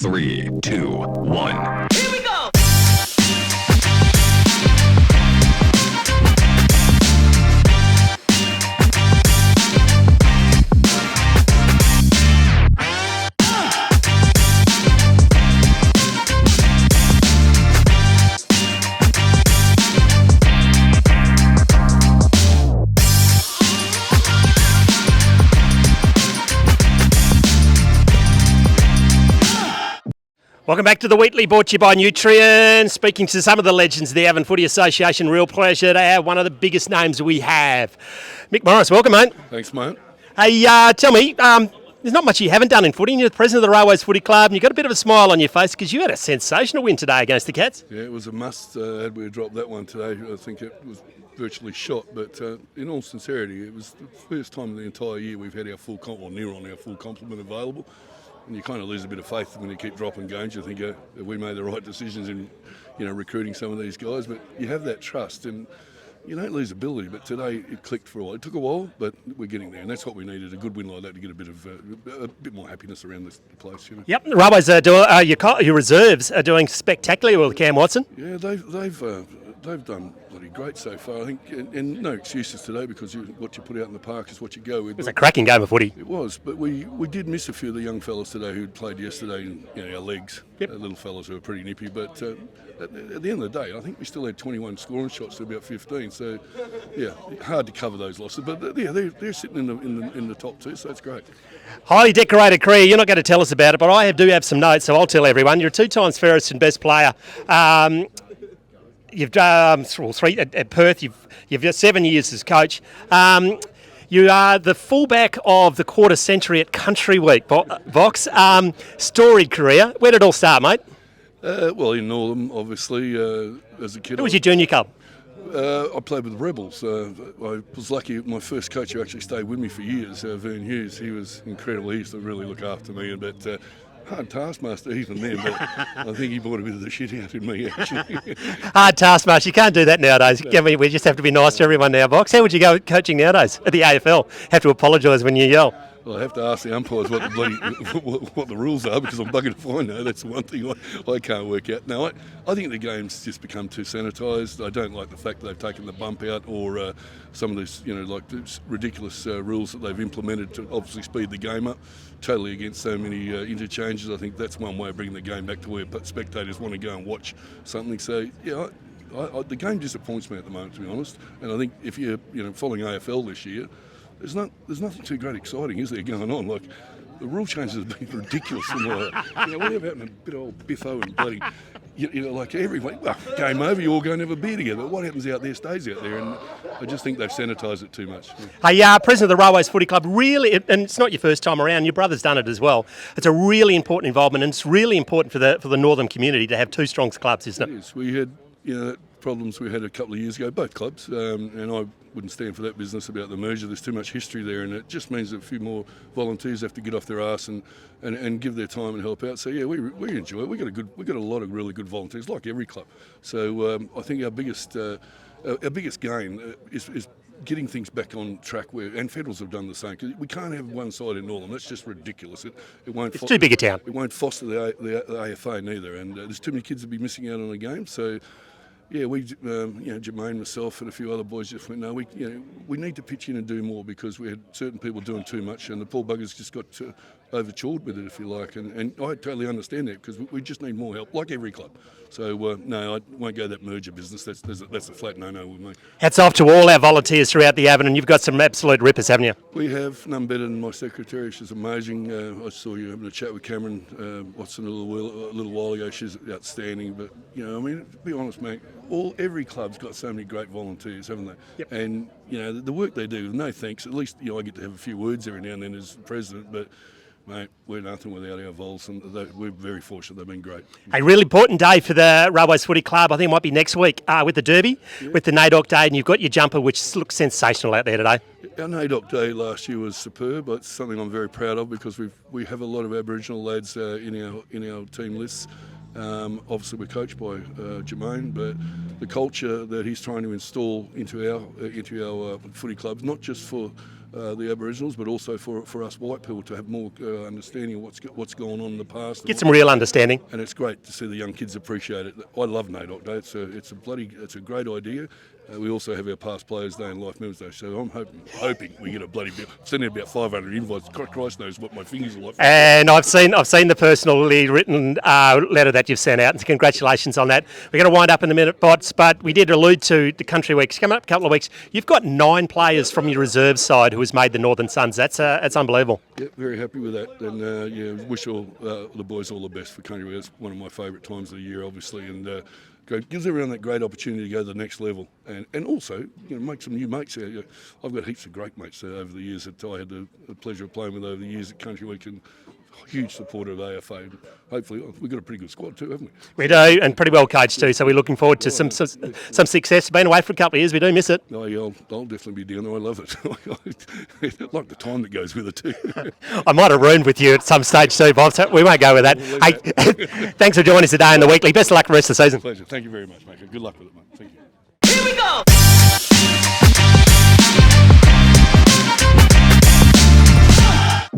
3, 2, 1. Here we go! Welcome back to the Weekly, brought to you by Nutrien. Speaking to some of the legends of the Avon Footy Association. Real pleasure to have one of the biggest names we have. Mick Morris, welcome, mate. Thanks, mate. Hey, tell me, there's not much you haven't done in footy. You're the president of the Railways Footy Club, and you've got a bit of a smile on your face because you had a sensational win today against the Cats. Yeah, it was a must. Had we dropped that one today, I think it was virtually shot. But in all sincerity, it was the first time in the entire year we've had our full or near on our full complement available. And you kind of lose a bit of faith when you keep dropping games. You think that we made the right decisions in, recruiting some of these guys. But you have that trust, and you don't lose ability. But today it clicked for a while. It took a while, but we're getting there, and that's what we needed—a good win like that to get a bit more happiness around this place. Yep, the Railways are doing. Your reserves are doing spectacularly with Cam Watson. Yeah, they've done bloody great so far. I think, and no excuses today because what you put out in the park is what you go with. It was a cracking game of footy. It was, but we did miss a few of the young fellas today who played yesterday in our legs. Yep. Little fellas who were pretty nippy, but at the end of the day, I think we still had 21 scoring shots to about 15. So, yeah, hard to cover those losses. But yeah, they're sitting in the top two, so that's great. Highly decorated career. You're not going to tell us about it, but I do have some notes, so I'll tell everyone. You're a 2 times fairest and best player. You've done 3 at Perth. You've got 7 years as coach. You are the fullback of the quarter century at Country Week, Vox. Storied career. Where did it all start, mate? Well, in Northam, obviously, as a kid. Who was your junior club? I played with the Rebels. I was lucky. My first coach who actually stayed with me for years, Vern Hughes, he was incredible. He used to really look after me, but hard taskmaster even then, but I think he brought a bit of the shit out in me, actually. Hard taskmaster. You can't do that nowadays. No. We just have to be nice to everyone now, Vox. How would you go coaching nowadays at the AFL? Have to apologise when you yell. Well, I have to ask the umpires what the rules are, because I'm buggered if I know. That's the one thing I can't work out. No, I think the game's just become too sanitised. I don't like the fact that they've taken the bump out, or some of these, like these ridiculous rules that they've implemented to obviously speed the game up. Totally against so many interchanges. I think that's one way of bringing the game back to where spectators want to go and watch something. So, yeah, the game disappoints me at the moment, to be honest. And I think if you're following AFL this year, there's nothing too great exciting, is there, going on? Like, the rule changes have been ridiculous. And whatever happened to a bit of old Biffo and bloody, like every week, well, game over, you all go and have a beer together. What happens out there stays out there, and I just think they've sanitised it too much. Hey, president of the Railways Footy Club, really, and it's not your first time around, your brother's done it as well. It's a really important involvement, and it's really important for the Northern community to have 2 strong clubs, isn't it? Yes, we had problems we had a couple of years ago, both clubs, and I wouldn't stand for that business about the merger. There's too much history there, and it just means that a few more volunteers have to get off their arse and give their time and help out. So yeah, we enjoy it. We got a lot of really good volunteers, like every club. So I think our biggest gain is getting things back on track, and Federals have done the same, because we can't have one side in Northam. That's just ridiculous. It won't. It's too big a town. It won't foster the AFA neither, and there's too many kids to be missing out on a game. So. Yeah, Jermaine, myself, and a few other boys just went, no, we need to pitch in and do more, because we had certain people doing too much, and the poor buggers just got overchawed with it, if you like. And I totally understand that, because we just need more help, like every club. So, no, I won't go that merger business. That's a flat no-no with me. Hats off to all our volunteers throughout the Avon, and you've got some absolute rippers, haven't you? We have none better than my secretary. She's amazing. I saw you having a chat with Cameron Watson a little while ago. She's outstanding. But, to be honest, mate, every club's got so many great volunteers, haven't they? Yep. And, the work they do, no thanks. At least, I get to have a few words every now and then as president, but... Mate, we're nothing without our vols, and we're very fortunate. They've been great. A really important day for the Railways Footy Club. I think it might be next week with the Derby, with the Naidoc Day, and you've got your jumper, which looks sensational out there today. Our Naidoc Day last year was superb. It's something I'm very proud of, because we have a lot of Aboriginal lads in our team lists. Obviously, we're coached by Jermaine, but the culture that he's trying to install into our footy clubs, not just for the Aboriginals, but also for us white people to have more understanding of what's going on in the past. Get some real understanding. And it's great to see the young kids appreciate it. I love Naidoc Day. It's a great idea. We also have our Past Players Day and Life Members Day, so I'm hoping we get a bloody bit. I'm sending about 500 invites. Christ knows what my fingers are like. And I've seen the personally written letter that you've sent out, and congratulations on that. We're going to wind up in a minute, Bots, but we did allude to the Country Weeks coming up a couple of weeks. You've got 9 players from your reserve side who has made the Northern Suns. That's unbelievable. Yeah, very happy with that, and wish all the boys all the best for Country Weeks. It's one of my favourite times of the year, obviously, and gives everyone that great opportunity to go to the next level, and also make some new mates. I've got heaps of great mates over the years that I had the pleasure of playing with over the years at Country Week, and huge supporter of AFA. Hopefully, we've got a pretty good squad too, haven't we? We do, and pretty well coached too. So we're looking forward to some success. Been away for a couple of years. We do miss it. No, yeah, I'll definitely be down there. I love it. I like the time that goes with it too. I might have roomed with you at some stage too, Bob. So we won't go with that. Hey, thanks for joining us today in the weekly. Best of luck for the rest of the season. Pleasure. Thank you very much, Macca. Good luck with it, mate. Thank you. Here we go!